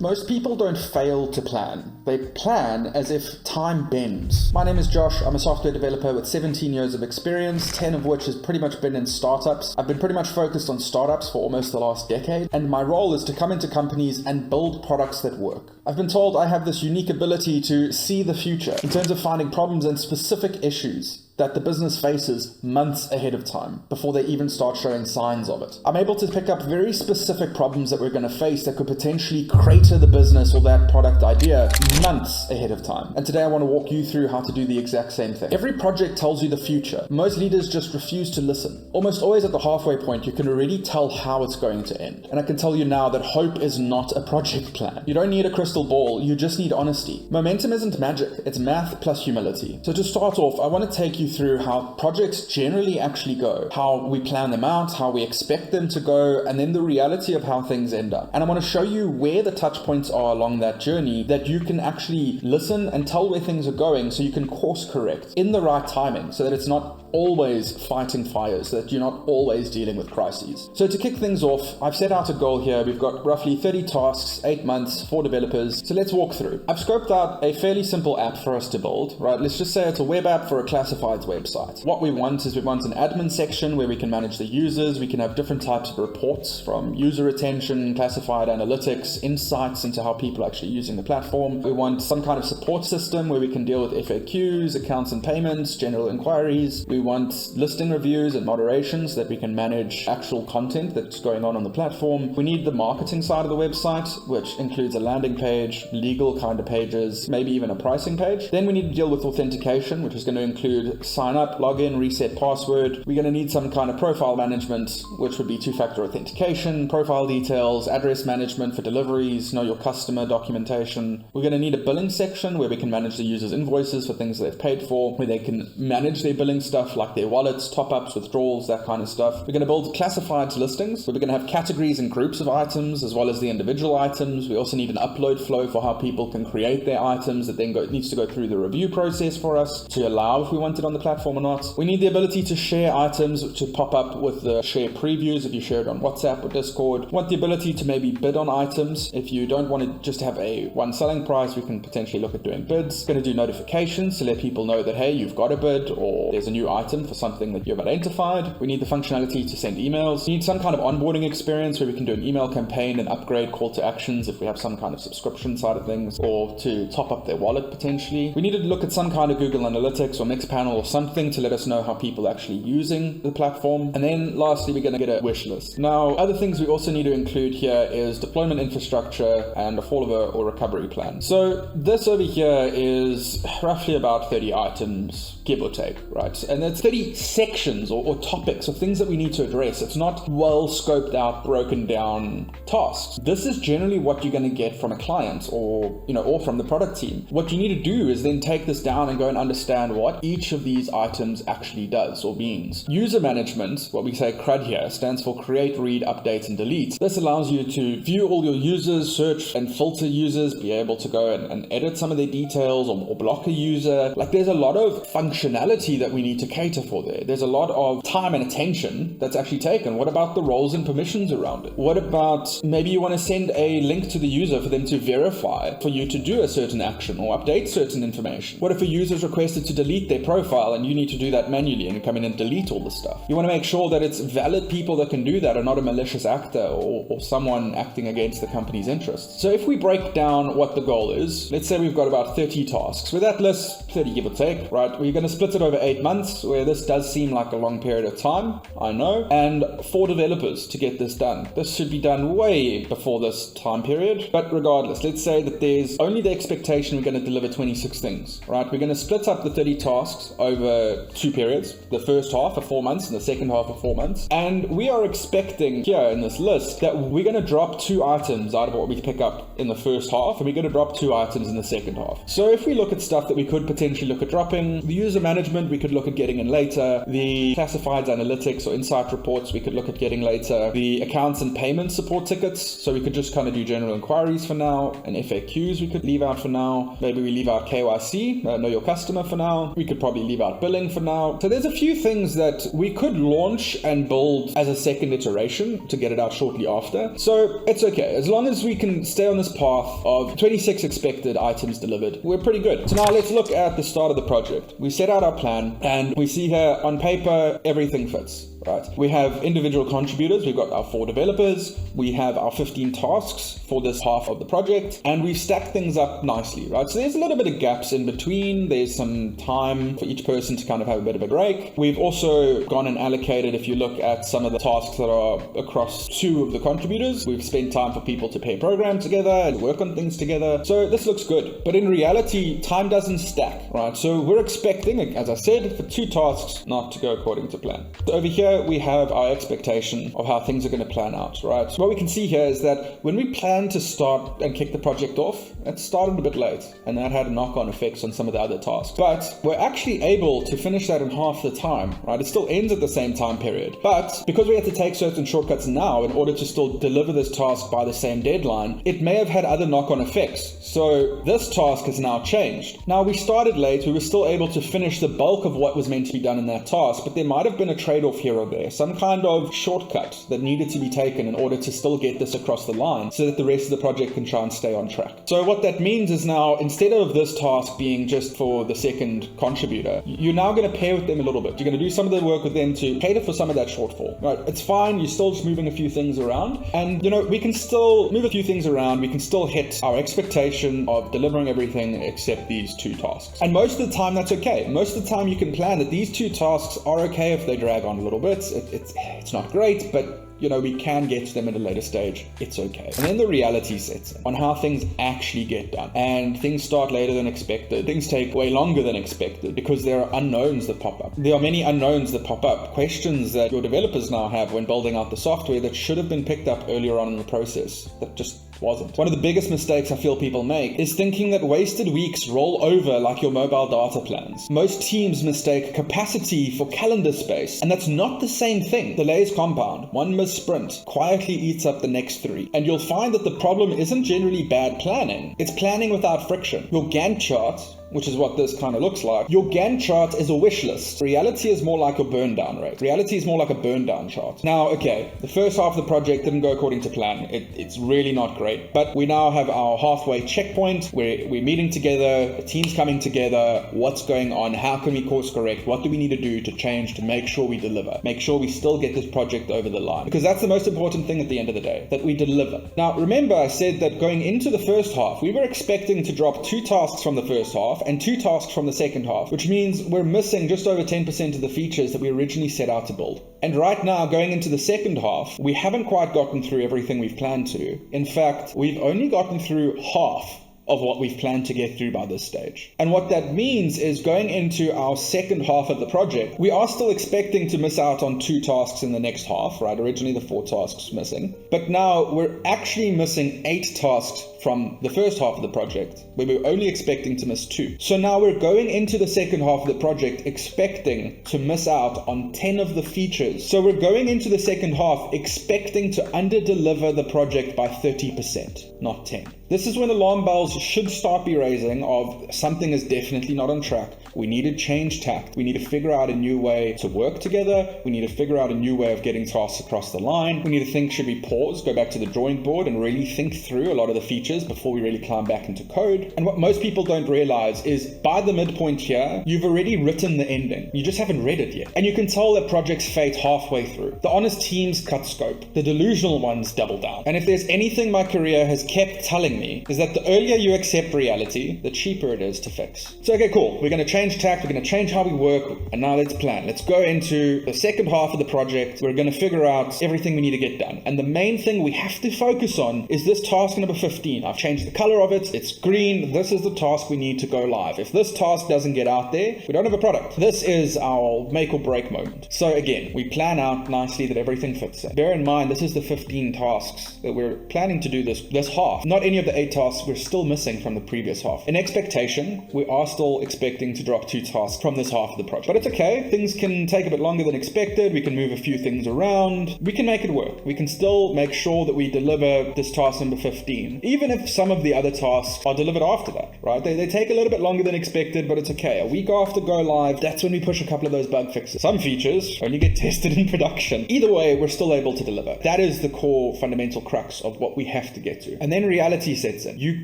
Most people don't fail to plan. They plan as if time bends. My name is Josh. I'm a software developer with 17 years of experience, 10 of which has pretty much been in startups. I've been pretty much focused on startups for almost the last decade, and my role is to come into companies and build products that work. I've been told I have this unique ability to see the future in terms of finding problems and specific issues that the business faces months ahead of time before they even start showing signs of it. I'm able to pick up very specific problems that we're going to face that could potentially crater the business or that product idea months ahead of time. And today I want to walk you through how to do the exact same thing. Every project tells you the future. Most leaders just refuse to listen. Almost always at the halfway point, you can already tell how it's going to end. And I can tell you now that hope is not a project plan. You don't need a crystal ball, you just need honesty. Momentum isn't magic, it's math plus humility. So to start off, I want to take you through how projects generally actually go, how we plan them out, how we expect them to go, and then the reality of how things end up. And I want to show you where the touch points are along that journey that you can actually listen and tell where things are going so you can course correct in the right timing so that it's not always fighting fires, so that you're not always dealing with crises. So to kick things off, I've set out a goal here. We've got roughly 30 tasks, 8 months, 4 developers. So let's walk through. I've scoped out a fairly simple app for us to build, right? Let's just say it's a web app for a classifieds website. What we want is we want an admin section where we can manage the users. We can have different types of reports from user retention, classified analytics, insights into how people are actually using the platform. We want some kind of support system where we can deal with FAQs, accounts and payments, general inquiries. We want listing reviews and moderation so that we can manage actual content that's going on the platform. We need the marketing side of the website, which includes a landing page, legal kind of pages, maybe even a pricing page. Then we need to deal with authentication, which is going to include sign up, login, reset password. We're going to need some kind of profile management, which would be two-factor authentication, profile details, address management for deliveries, know your customer documentation. We're going to need a billing section where we can manage the user's invoices for things they've paid for, where they can manage their billing stuff like their wallets, top-ups, withdrawals, that kind of stuff. We're going to build classified listings where we're going to have categories and groups of items as well as the individual items. We also need an upload flow for how people can create their items that then needs to go through the review process for us to allow if we want it on the platform or not. We need the ability to share items to pop up with the share previews if you share it on WhatsApp or Discord. We want the ability to maybe bid on items. If you don't want to just have a one selling price, we can potentially look at doing bids. We're going to do notifications to let people know that, hey, you've got a bid or there's a new item for something that you've identified. We need the functionality to send emails. We need some kind of onboarding experience where we can do an email campaign and upgrade call to actions if we have some kind of subscription side of things, or to top up their wallet potentially. We need to look at some kind of Google Analytics or Mixpanel or something to let us know how people are actually using the platform. And then lastly, we're going to get a wish list. Now, other things we also need to include here is deployment infrastructure and a failover or recovery plan. So this over here is roughly about 30 items, give or take, right? And it's 30 sections or topics of things that we need to address. It's not well scoped out, broken down tasks. This is generally what you're going to get from a client or from the product team. What you need to do is then take this down and go and understand what each of these items actually does or means. User management, what we say CRUD here, stands for create, read, update, and delete. This allows you to view all your users, search and filter users, be able to go and edit some of their details or block a user. Like, there's a lot of functionality that we need to cater for there. There's a lot of time and attention that's actually taken. What about the roles and permissions around it? What about maybe you want to send a link to the user for them to verify for you to do a certain action or update certain information? What if a user is requested to delete their profile and you need to do that manually and you come in and delete all the stuff? You want to make sure that it's valid people that can do that and not a malicious actor or someone acting against the company's interests. So if we break down what the goal is, let's say we've got about 30 tasks. With that list, 30 give or take, right? We're going to split it over 8 months, where this does seem like a long period of time, I know, and 4 developers to get this done. This should be done way before this time period, but regardless, let's say that there's only the expectation we're going to deliver 26 things, right? We're going to split up the 30 tasks over 2 periods, the first half of 4 months and the second half of 4 months, and we are expecting here in this list that we're going to drop 2 items out of what we pick up in the first half, and we're going to drop 2 items in the second half. So if we look at stuff that we could potentially look at dropping, the user management, we could look at getting getting in later. The classifieds, analytics, or insight reports we could look at getting later. The accounts and payment support tickets, so we could just kind of do general inquiries for now, and FAQs we could leave out for now. Maybe we leave out KYC, know your customer, for now. We could probably leave out billing for now. So there's a few things that we could launch and build as a second iteration to get it out shortly after. So it's okay. As long as we can stay on this path of 26 expected items delivered, we're pretty good. So now let's look at the start of the project. We set out our plan, and we see here on paper, everything fits. Right. We have individual contributors. We've got our 4 developers. We have our 15 tasks for this half of the project, and we've stacked things up nicely, right? So there's a little bit of gaps in between. There's some time for each person to kind of have a bit of a break. We've also gone and allocated, if you look at some of the tasks that are across 2 of the contributors, we've spent time for people to pair program together and work on things together. So this looks good. But in reality, time doesn't stack, right? So we're expecting, as I said, for 2 tasks not to go according to plan. So over here, we have our expectation of how things are going to plan out, right? So what we can see here is that when we plan to start and kick the project off, it started a bit late, and that had knock-on effects on some of the other tasks. But we're actually able to finish that in half the time, right? It still ends at the same time period. But because we had to take certain shortcuts now in order to still deliver this task by the same deadline, it may have had other knock-on effects. So this task has now changed. Now, we started late, we were still able to finish the bulk of what was meant to be done in that task, but there might have been a trade-off here or there, some kind of shortcut that needed to be taken in order to still get this across the line so that the rest of the project can try and stay on track. So what that means is now, instead of this task being just for the second contributor, you're now going to pair with them a little bit. You're going to do some of the work with them to cater for some of that shortfall. Right? It's fine. You're still just moving a few things around, and we can still move a few things around. We can still hit our expectation of delivering everything except these 2 tasks. And most of the time that's okay. Most of the time you can plan that these 2 tasks are okay if they drag on a little bit. It's not great, but we can get to them at a later stage. It's okay. And then the reality sets in on how things actually get done. And things start later than expected. Things take way longer than expected because there are unknowns that pop up. There are many unknowns that pop up. Questions that your developers now have when building out the software that should have been picked up earlier on in the process that just wasn't. One of the biggest mistakes I feel people make is thinking that wasted weeks roll over like your mobile data plans. Most teams mistake capacity for calendar space, and that's not the same thing. Delays compound. One missed sprint quietly eats up the next 3. And you'll find that the problem isn't generally bad planning. It's planning without friction. Your Gantt chart, which is what this kind of looks like, your Gantt chart is a wish list. Reality is more like a burn down rate. Reality is more like a burn down chart. Now, okay, the first half of the project didn't go according to plan. It's really not great, but we now have our halfway checkpoint where we're meeting together, the team's coming together, what's going on, how can we course correct, what do we need to do to change to make sure we deliver, make sure we still get this project over the line, because that's the most important thing at the end of the day, that we deliver. Now, remember I said that going into the first half, we were expecting to drop 2 tasks from the first half and 2 tasks from the second half, which means we're missing just over 10% of the features that we originally set out to build. And right now, going into the second half, we haven't quite gotten through everything we've planned to. In fact, we've only gotten through half of what we've planned to get through by this stage. And what that means is going into our second half of the project, we are still expecting to miss out on 2 tasks in the next half, right? Originally the 4 tasks missing. But now we're actually missing 8 tasks from the first half of the project, where we were only expecting to miss 2. So now we're going into the second half of the project expecting to miss out on 10 of the features. So we're going into the second half expecting to under-deliver the project by 30%, not 10. This is when alarm bells should start be raising of something is definitely not on track. We need to change tact. We need to figure out a new way to work together. We need to figure out a new way of getting tasks across the line. We need to think, should we pause, go back to the drawing board and really think through a lot of the features before we really climb back into code. And what most people don't realize is by the midpoint here, you've already written the ending. You just haven't read it yet. And you can tell that projects fade halfway through. The honest teams cut scope. The delusional ones double down. And if there's anything my career has kept telling me is that the earlier you accept reality, the cheaper it is to fix. So okay, cool. We're going to change tact. We're going to change how we work. And now let's plan. Let's go into the second half of the project. We're going to figure out everything we need to get done. And the main thing we have to focus on is this task number 15. I've changed the color of it. It's green. This is the task we need to go live. If this task doesn't get out there, we don't have a product. This is our make or break moment. So again, we plan out nicely that everything fits in. Bear in mind, this is the 15 tasks that we're planning to do this half. Not any of of the 8 tasks we're still missing from the previous half. In expectation, we are still expecting to drop 2 tasks from this half of the project. But it's okay. Things can take a bit longer than expected. We can move a few things around. We can make it work. We can still make sure that we deliver this task number 15, even if some of the other tasks are delivered after that, right? They take a little bit longer than expected, but it's okay. A week after go live, that's when we push a couple of those bug fixes. Some features only get tested in production. Either way, we're still able to deliver. That is the core fundamental crux of what we have to get to. And then reality sets in. You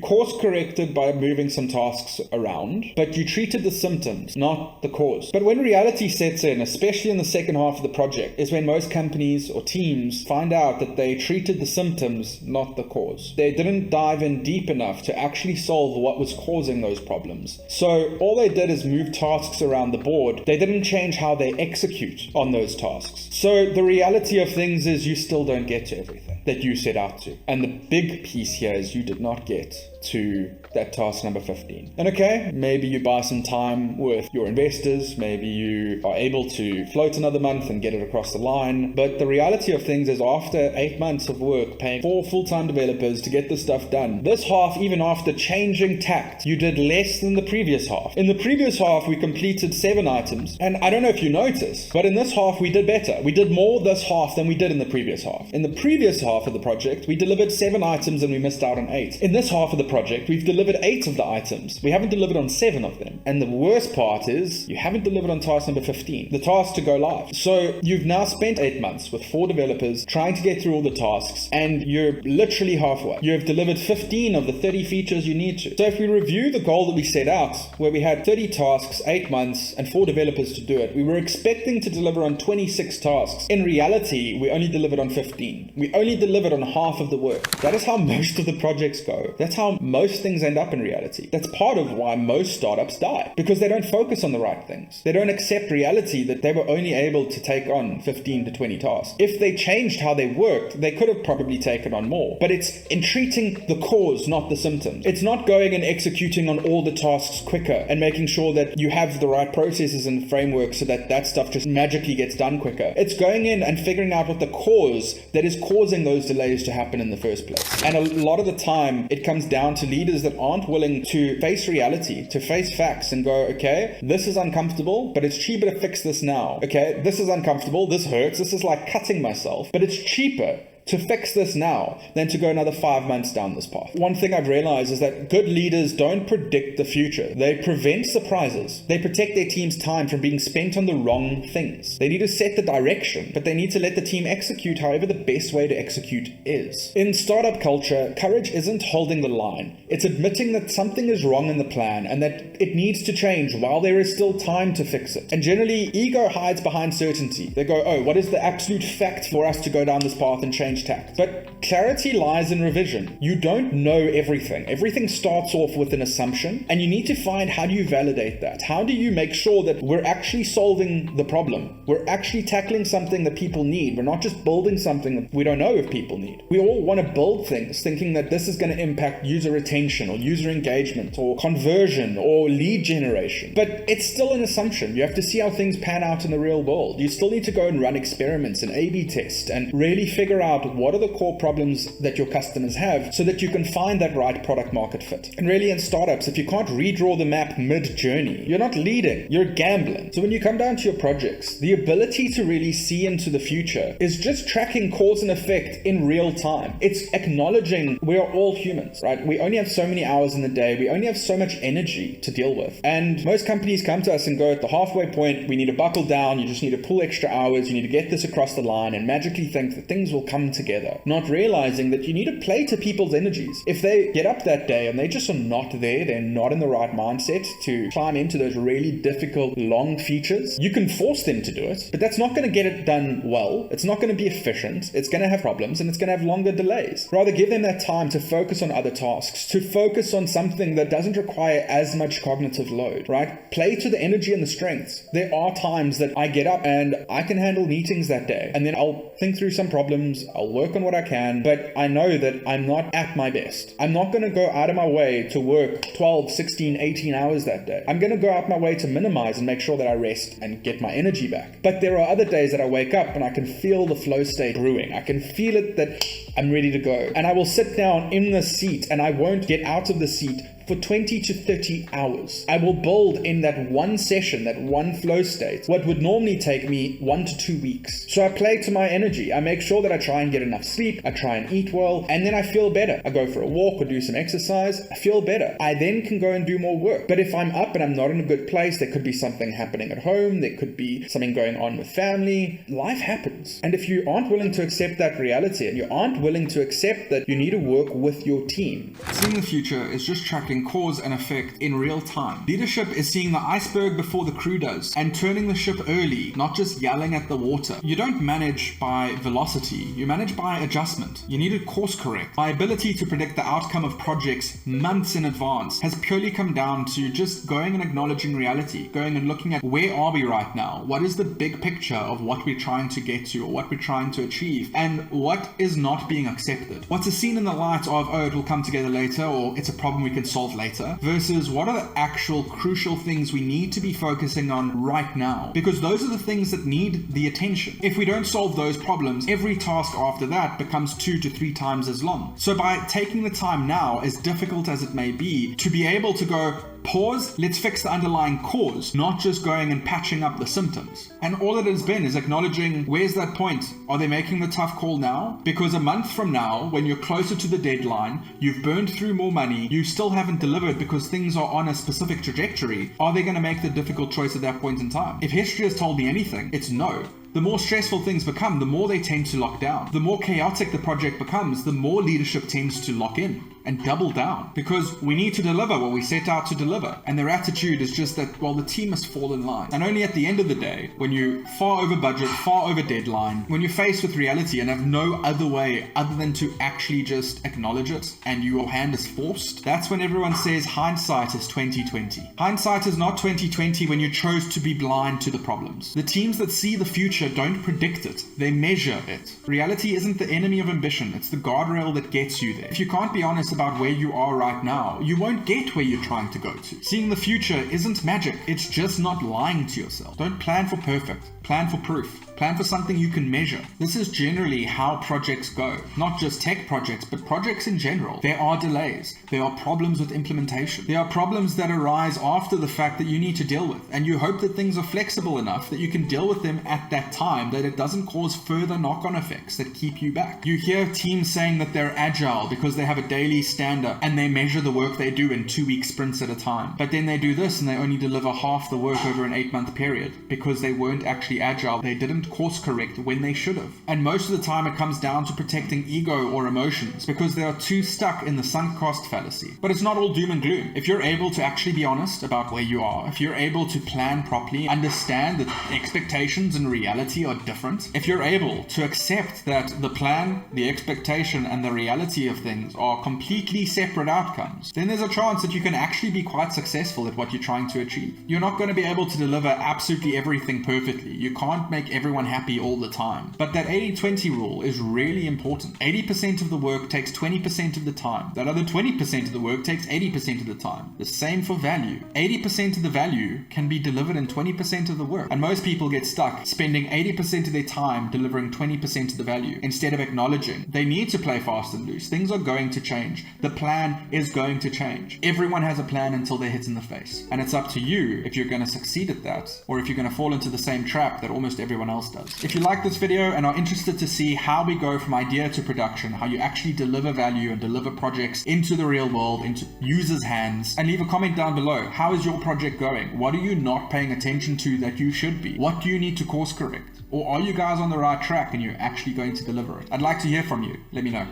course corrected by moving some tasks around, but you treated the symptoms, not the cause. But when reality sets in, especially in the second half of the project, is when most companies or teams find out that they treated the symptoms, not the cause. They didn't dive in deep enough to actually solve what was causing those problems. So all they did is move tasks around the board. They didn't change how they execute on those tasks. So the reality of things is you still don't get to everything that you set out to. And the big piece here is you did not get to that task number 15. And okay, maybe you buy some time with your investors, maybe you are able to float another month and get it across the line, but the reality of things is after 8 months of work, paying 4 full-time developers to get this stuff done, this half, even after changing tact, you did less than the previous half. In the previous half, we completed 7 items, and I don't know if you noticed, but in this half, we did better. We did more this half than we did in the previous half. In the previous half of the project, we delivered 7 items and we missed out on 8. In this half of the project, we've delivered 8 of the items. We haven't delivered on 7 of them. And the worst part is you haven't delivered on task number 15, the task to go live. So you've now spent 8 months with 4 developers trying to get through all the tasks, and you're literally halfway. You have delivered 15 of the 30 features you need to. So if we review the goal that we set out, where we had 30 tasks, 8 months, and 4 developers to do it, we were expecting to deliver on 26 tasks. In reality, we only delivered on 15. We only delivered on half of the work. That is how most of the projects go. That's how most things end up in reality. That's part of why most startups die, because they don't focus on the right things. They don't accept reality that they were only able to take on 15 to 20 tasks. If they changed how they worked, they could have probably taken on more. But it's in treating the cause, not the symptom. It's not going and executing on all the tasks quicker and making sure that you have the right processes and frameworks so that that stuff just magically gets done quicker. It's going in and figuring out what the cause that is causing those delays to happen in the first place. And a lot of the time, it comes down to leaders that aren't willing to face reality, to face facts and go, okay, this is uncomfortable, but it's cheaper to fix this now. Okay, this is uncomfortable, this hurts, this is like cutting myself, but it's cheaper to fix this now than to go another 5 months down this path. One thing I've realized is that good leaders don't predict the future. They prevent surprises. They protect their team's time from being spent on the wrong things. They need to set the direction, but they need to let the team execute however the best way to execute is. In startup culture, courage isn't holding the line. It's admitting that something is wrong in the plan and that it needs to change while there is still time to fix it. And generally, ego hides behind certainty. They go, oh, what is the absolute fact for us to go down this path and change tact? But clarity lies in revision. You don't know everything. Everything starts off with an assumption, and you need to find, how do you validate that? How do you make sure that we're actually solving the problem? We're actually tackling something that people need. We're not just building something that we don't know if people need. We all want to build things thinking that this is going to impact user retention or user engagement or conversion or lead generation. But it's still an assumption. You have to see how things pan out in the real world. You still need to go and run experiments and A/B test and really figure out what are the core problems that your customers have so that you can find that right product market fit. And really in startups, if you can't redraw the map mid-journey, you're not leading, you're gambling. So when you come down to your projects, the ability to really see into the future is just tracking cause and effect in real time. It's acknowledging we are all humans, right? We only have so many hours in the day. We only have so much energy to deal with. And most companies come to us and go, at the halfway point, we need to buckle down. You just need to pull extra hours. You need to get this across the line and magically think that things will come together, not realizing that you need to play to people's energies. If they get up that day and they just are not there, they're not in the right mindset to climb into those really difficult long features, you can force them to do it, but that's not going to get it done well. It's not going to be efficient. It's going to have problems and it's going to have longer delays. Rather, give them that time to focus on other tasks, to focus on something that doesn't require as much cognitive load, right? Play to the energy and the strengths. There are times that I get up and I can handle meetings that day, and then I'll think through some problems, I'll work on what I can, but I know that I'm not at my best. I'm not going to go out of my way to work 12, 16, 18 hours that day. I'm going to go out my way to minimize and make sure that I rest and get my energy back. But there are other days that I wake up and I can feel the flow state brewing. I can feel it that I'm ready to go. And I will sit down in the seat and I won't get out of the seat for 20 to 30 hours. I will build in that one session, that one flow state, what would normally take me 1 to 2 weeks. So I play to my energy. I make sure that I try and get enough sleep. I try and eat well, and then I feel better. I go for a walk or do some exercise. I feel better. I then can go and do more work. But if I'm up and I'm not in a good place, there could be something happening at home. There could be something going on with family. Life happens. And if you aren't willing to accept that reality, and you aren't willing to accept that you need to work with your team. Seeing the future is just tracking cause and effect in real time. Leadership is seeing the iceberg before the crew does and turning the ship early, not just yelling at the water. You don't manage by velocity, you manage by adjustment. You need to course correct. My ability to predict the outcome of projects months in advance has purely come down to just going and acknowledging reality, going and looking at where are we right now, what is the big picture of what we're trying to get to or what we're trying to achieve, and what is not being accepted. What's a scene in the light of, oh, it will come together later, or it's a problem we can solve later, versus what are the actual crucial things we need to be focusing on right now, because those are the things that need the attention. If we don't solve those problems, every task after that becomes 2 to 3 times as long. So by taking the time now, as difficult as it may be, to be able to go, pause, let's fix the underlying cause, not just going and patching up the symptoms. And all it has been is acknowledging, where's that point? Are they making the tough call now? Because a month from now, when you're closer to the deadline, you've burned through more money, you still haven't delivered because things are on a specific trajectory, are they going to make the difficult choice at that point in time? If history has told me anything, it's no. The more stressful things become, the more they tend to lock down. The more chaotic the project becomes, the more leadership tends to lock in and double down, because we need to deliver what we set out to deliver. And their attitude is just that, well, the team must fall in line. And only at the end of the day, when you far over budget, far over deadline, when you're faced with reality and have no other way other than to actually just acknowledge it and your hand is forced, that's when everyone says hindsight is 2020. Hindsight is not 2020 when you chose to be blind to the problems. The teams that see the future don't predict it, they measure it. Reality isn't the enemy of ambition, it's the guardrail that gets you there. If you can't be honest about where you are right now, you won't get where you're trying to go to. Seeing the future isn't magic, it's just not lying to yourself. Don't plan for perfect, plan for proof. Plan for something you can measure. This is generally how projects go. Not just tech projects, but projects in general. There are delays. There are problems with implementation. There are problems that arise after the fact that you need to deal with. And you hope that things are flexible enough that you can deal with them at that time, that it doesn't cause further knock-on effects that keep you back. You hear teams saying that they're agile because they have a daily stand-up and they measure the work they do in 2-week sprints at a time. But then they do this and they only deliver half the work over an 8-month period because they weren't actually agile. They didn't course correct when they should have. And most of the time it comes down to protecting ego or emotions because they are too stuck in the sunk cost fallacy. But it's not all doom and gloom. If you're able to actually be honest about where you are, if you're able to plan properly, understand that expectations and reality are different, if you're able to accept that the plan, the expectation, and the reality of things are completely separate outcomes, then there's a chance that you can actually be quite successful at what you're trying to achieve. You're not going to be able to deliver absolutely everything perfectly. You can't make everyone happy all the time. But that 80-20 rule is really important. 80% of the work takes 20% of the time. That other 20% of the work takes 80% of the time. The same for value. 80% of the value can be delivered in 20% of the work. And most people get stuck spending 80% of their time delivering 20% of the value instead of acknowledging they need to play fast and loose. Things are going to change. The plan is going to change. Everyone has a plan until they're hit in the face. And it's up to you if you're going to succeed at that or if you're going to fall into the same trap that almost everyone else does. If you like this video and are interested to see how we go from idea to production, how you actually deliver value and deliver projects into the real world, into users' hands, and leave a comment down below. How is your project going? What are you not paying attention to that you should be? What do you need to course correct? Or are you guys on the right track and you're actually going to deliver it? I'd like to hear from you. Let me know.